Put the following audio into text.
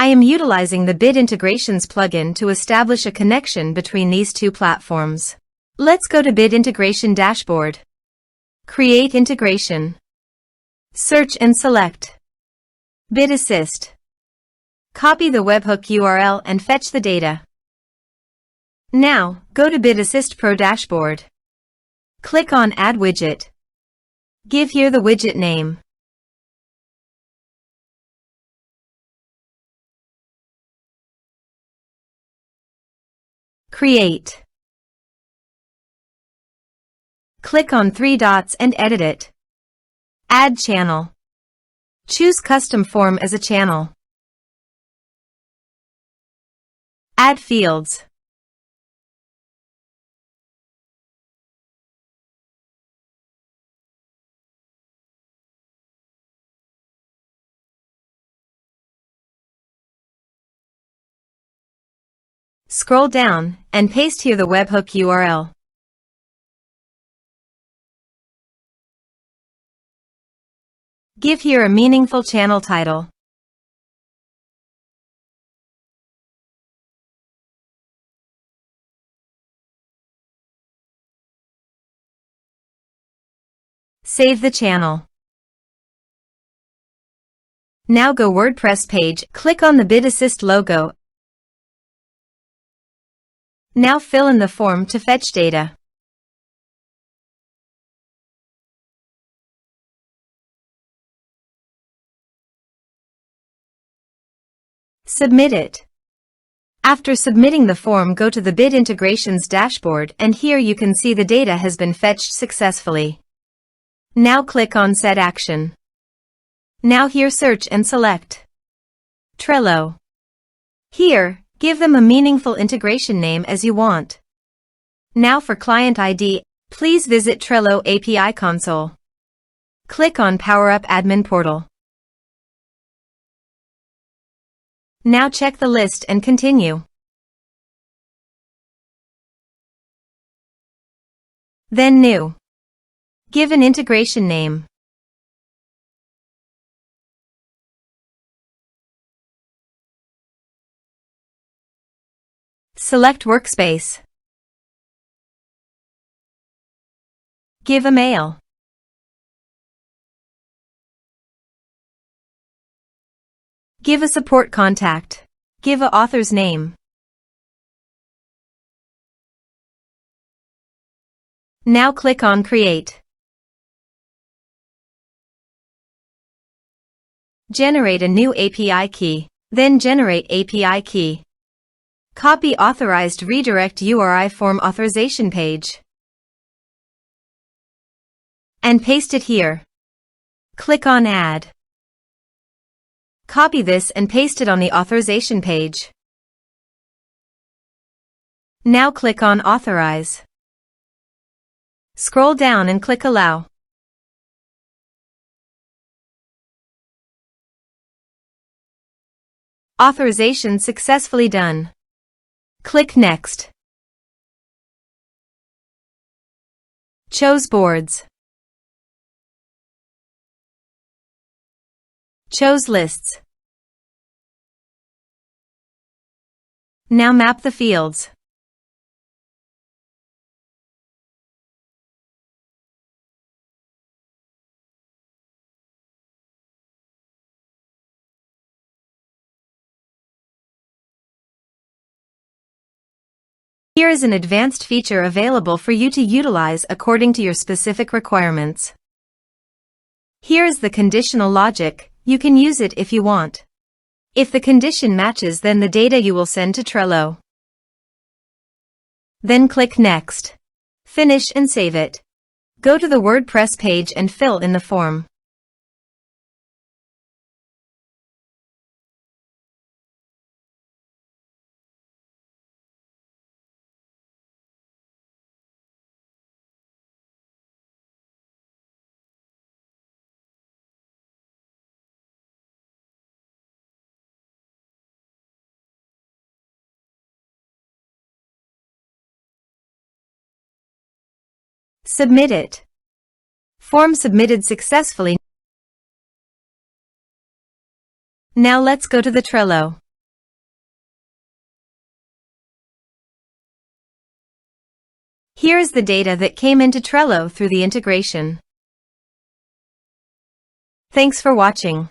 I am utilizing the Bit Integrations plugin to establish a connection between these two platforms. Let's go to Bit Integration Dashboard. Create integration. Search and select Bit Assist. Copy the webhook URL and fetch the data. Now, go to Bit Assist Pro Dashboard. Click on Add Widget. Give here the widget name. Create. Click on three dots and edit it. Add channel. Choose Custom Form as a channel. Add fields. Scroll down and paste here the webhook URL. Give here a meaningful channel title. Save the channel. Now go WordPress page, click on the Bit Assist logo. Now fill in the form to fetch data. Submit it. After submitting the form, go to the Bit Integrations dashboard and here you can see the data has been fetched successfully. Now click on Set Action. Now here search and select Trello. Here, give them a meaningful integration name as you want. Now for client ID, please visit Trello API console. Click on Power Up Admin Portal. Now check the list and continue. Then New. Give an integration name. Select Workspace. Give a mail. Give a support contact. Give a author's name. Now click on Create. Generate a new API key. Then generate API key. Copy authorized redirect URI form authorization page. And paste it here. Click on Add. Copy this and paste it on the authorization page. Now click on Authorize. Scroll down and click Allow. Authorization successfully done. Click Next. Choose Boards. Choose Lists. Now map the fields. Here is an advanced feature available for you to utilize according to your specific requirements. Here is the conditional logic. You can use it if you want. If the condition matches, then the data you will send to Trello. Then click Next. Finish and save it. Go to the WordPress page and fill in the form. Submit it. Form submitted successfully. Now let's go to the Trello. Here is the data that came into Trello through the integration. Thanks for watching.